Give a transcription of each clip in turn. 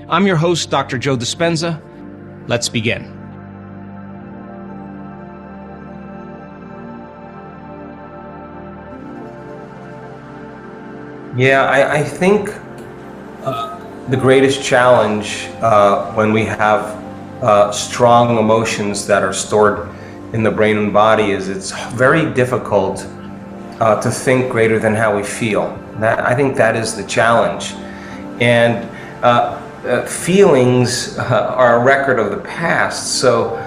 I'm your host, Dr. Joe Dispenza. Let's begin. Yeah, I think the greatest challenge when we have strong emotions that are stored in the brain and body is it's very difficult to think greater than how we feel. I think that is the challenge. And feelings are a record of the past. So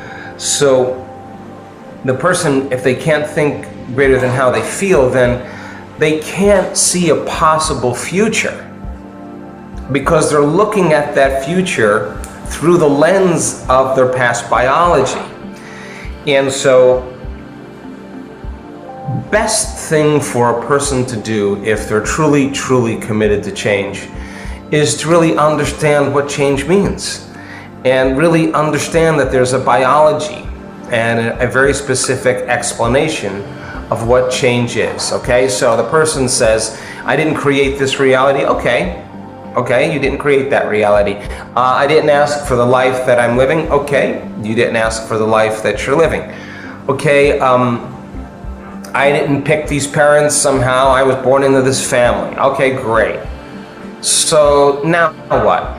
the person, if they can't think greater than how they feel, then they can't see a possible future because they're looking at that future through the lens of their past biology. And so, best thing for a person to do if they're truly, truly committed to change is to really understand what change means and really understand that there's a biology and a very specific explanation of what change is, okay? So the person says, I didn't create this reality. Okay, you didn't create that reality. I didn't ask for the life that I'm living. Okay, you didn't ask for the life that you're living. Okay, I didn't pick these parents somehow. I was born into this family. Okay, great. So now what?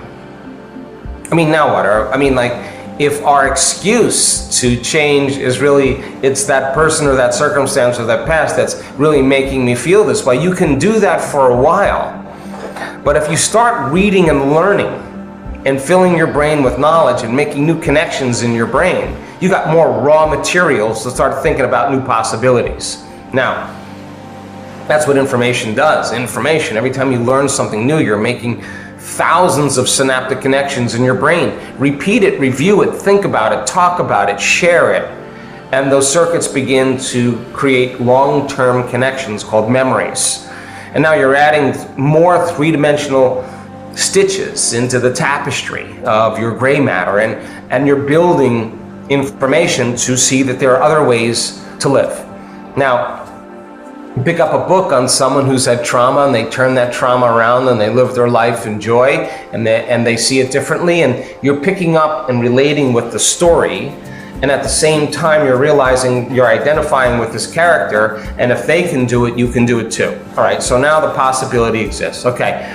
If our excuse to change is really, it's that person or that circumstance or that past that's really making me feel this way, you can do that for a while. But if you start reading and learning and filling your brain with knowledge and making new connections in your brain, you got more raw materials to start thinking about new possibilities. Now, that's what information does. Information, every time you learn something new, you're making thousands of synaptic connections in your brain. Repeat it, review it, think about it, talk about it, share it. And those circuits begin to create long-term connections called memories. And now you're adding more three-dimensional stitches into the tapestry of your gray matter, and you're building information to see that there are other ways to live. Now, you pick up a book on someone who's had trauma and they turn that trauma around and they live their life in joy and they see it differently, and you're picking up and relating with the story, and at the same time you're realizing you're identifying with this character, and if they can do it, you can do it too. All right, so now the possibility exists. Okay,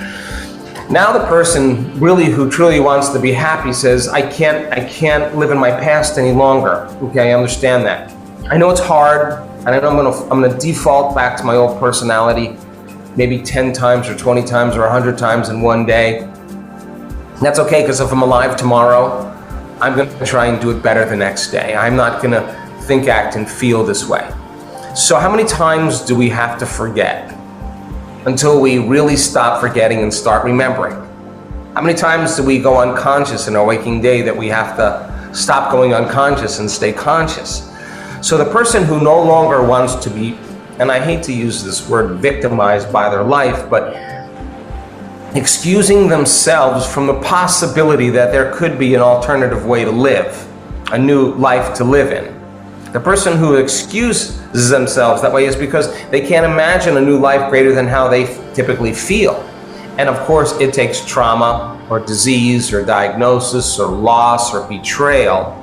now the person really who truly wants to be happy says, I can't live in my past any longer. Okay, I understand that. I know it's hard. And I know I'm gonna default back to my old personality, maybe 10 times or 20 times or 100 times in one day. And that's okay, because if I'm alive tomorrow, I'm gonna try and do it better the next day. I'm not gonna think, act, and feel this way. So how many times do we have to forget until we really stop forgetting and start remembering? How many times do we go unconscious in our waking day that we have to stop going unconscious and stay conscious? So the person who no longer wants to be, and I hate to use this word, victimized by their life, but excusing themselves from the possibility that there could be an alternative way to live, a new life to live in. The person who excuses themselves that way is because they can't imagine a new life greater than how they typically feel. And of course, it takes trauma or disease or diagnosis or loss or betrayal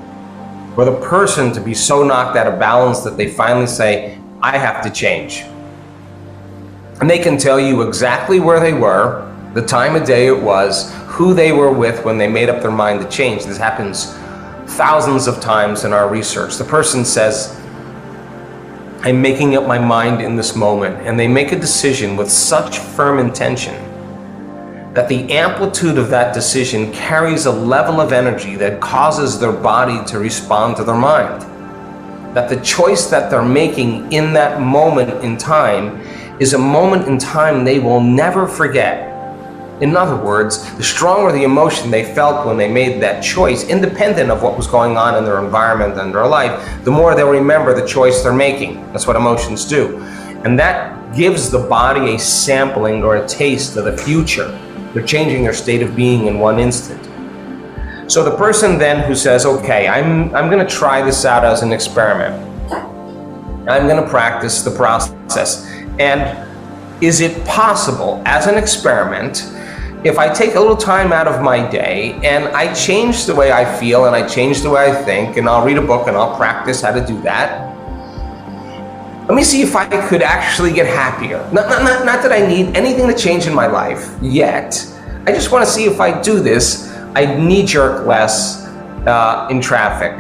for the person to be so knocked out of balance that they finally say, I have to change. And they can tell you exactly where they were, the time of day it was, who they were with when they made up their mind to change. This happens thousands of times in our research. The person says, I'm making up my mind in this moment, and they make a decision with such firm intention that the amplitude of that decision carries a level of energy that causes their body to respond to their mind. That the choice that they're making in that moment in time is a moment in time they will never forget. In other words, the stronger the emotion they felt when they made that choice, independent of what was going on in their environment and their life, the more they'll remember the choice they're making. That's what emotions do. And that gives the body a sampling or a taste of the future. They're changing their state of being in one instant. So the person then who says, okay, I'm going to try this out as an experiment. I'm going to practice the process. And is it possible as an experiment if I take a little time out of my day and I change the way I feel and I change the way I think, and I'll read a book and I'll practice how to do that, let me see if I could actually get happier. Not that I need anything to change in my life yet. I just want to see if I do this, I knee-jerk less in traffic.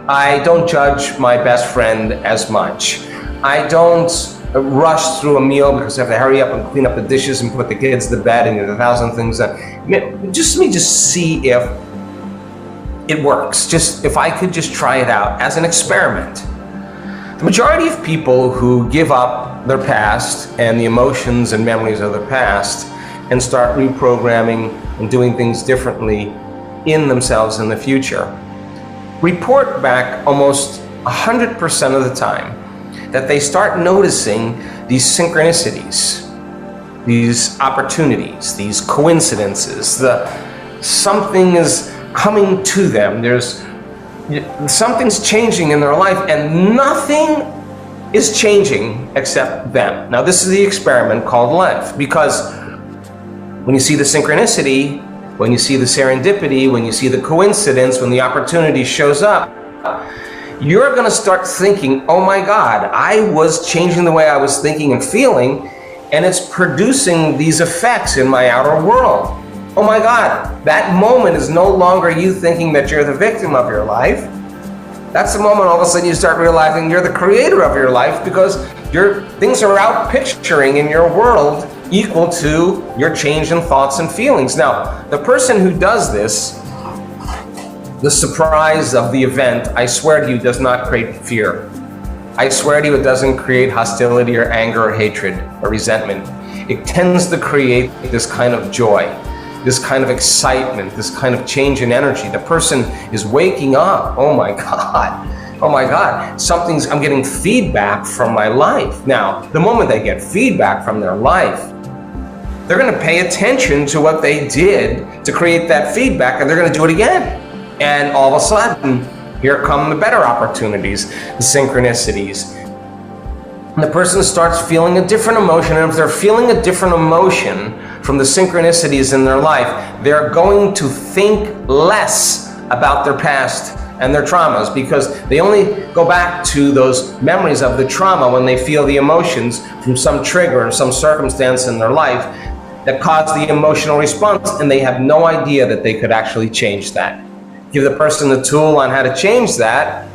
I don't judge my best friend as much. I don't rush through a meal because I have to hurry up and clean up the dishes and put the kids to bed and a thousand things. Let me just see if it works. Just if I could just try it out as an experiment. The majority of people who give up their past and the emotions and memories of their past and start reprogramming and doing things differently in themselves in the future report back almost 100% of the time that they start noticing these synchronicities, these opportunities, these coincidences. Something is coming to them. Something's changing in their life, and nothing is changing except them. Now, this is the experiment called life, because when you see the synchronicity, when you see the serendipity, when you see the coincidence, when the opportunity shows up, you're going to start thinking, oh my God, I was changing the way I was thinking and feeling, and it's producing these effects in my outer world. Oh my God, that moment is no longer you thinking that you're the victim of your life. That's the moment all of a sudden you start realizing you're the creator of your life, because your things are out picturing in your world equal to your change in thoughts and feelings. Now, the person who does this, the surprise of the event, I swear to you, does not create fear. I swear to you, it doesn't create hostility or anger or hatred or resentment. It tends to create this kind of joy, this kind of excitement, this kind of change in energy. The person is waking up. Oh my God. Oh my God. I'm getting feedback from my life. Now, the moment they get feedback from their life, they're going to pay attention to what they did to create that feedback, and they're going to do it again. And all of a sudden, here come the better opportunities, the synchronicities. And the person starts feeling a different emotion, and if they're feeling a different emotion from the synchronicities in their life, they're going to think less about their past and their traumas, because they only go back to those memories of the trauma when they feel the emotions from some trigger or some circumstance in their life that caused the emotional response, and they have no idea that they could actually change that. Give the person the tool on how to change that,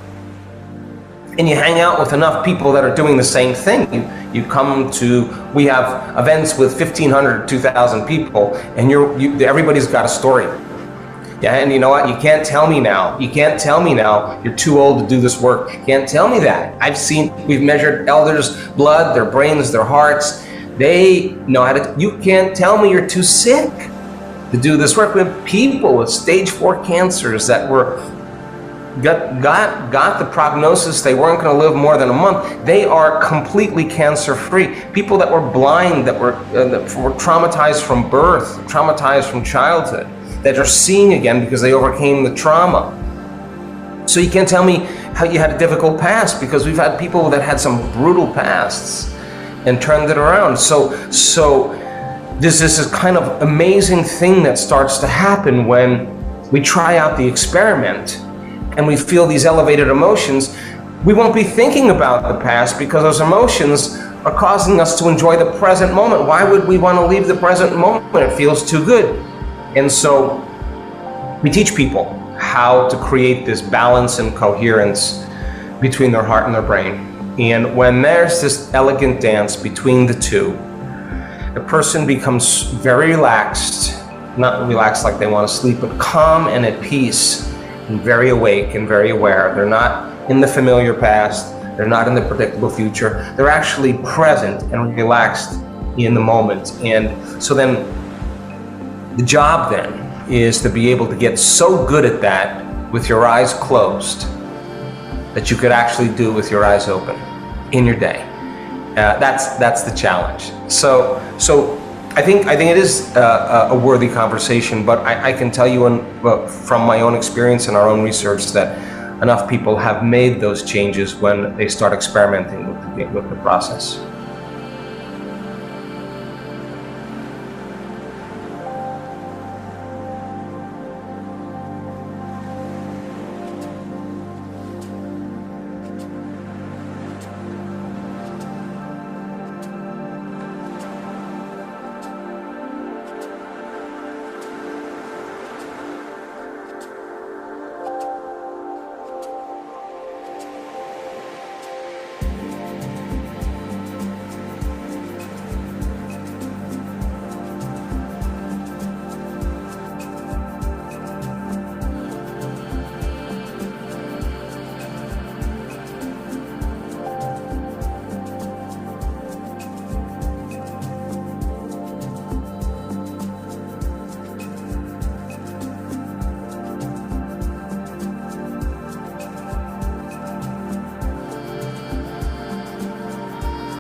and you hang out with enough people that are doing the same thing. We have events with 1,500, 2,000 people, and everybody's got a story. Yeah, and you know what? You can't tell me now. You're too old to do this work. You can't tell me that. We've measured elders' blood, their brains, their hearts. They know how to. You can't tell me you're too sick to do this work. We have people with stage 4 cancers that got the prognosis they weren't going to live more than a month. They are completely cancer-free. People that were blind, that were traumatized from birth, traumatized from childhood, that are seeing again because they overcame the trauma. So you can't tell me how you had a difficult past, because we've had people that had some brutal pasts and turned it around. So there's this kind of amazing thing that starts to happen when we try out the experiment and we feel these elevated emotions. We won't be thinking about the past, because those emotions are causing us to enjoy the present moment. Why would we want to leave the present moment? It feels too good. And so we teach people how to create this balance and coherence between their heart and their brain. And when there's this elegant dance between the two, the person becomes very relaxed, not relaxed like they want to sleep, but calm and at peace, and very awake and very aware. They're not in the familiar past. They're not in the predictable future. They're actually present and relaxed in the moment. And so then the job then is to be able to get so good at that with your eyes closed that you could actually do with your eyes open in your day. That's the challenge. So I think it is a worthy conversation, but I can tell you from my own experience and our own research that enough people have made those changes when they start experimenting with the process.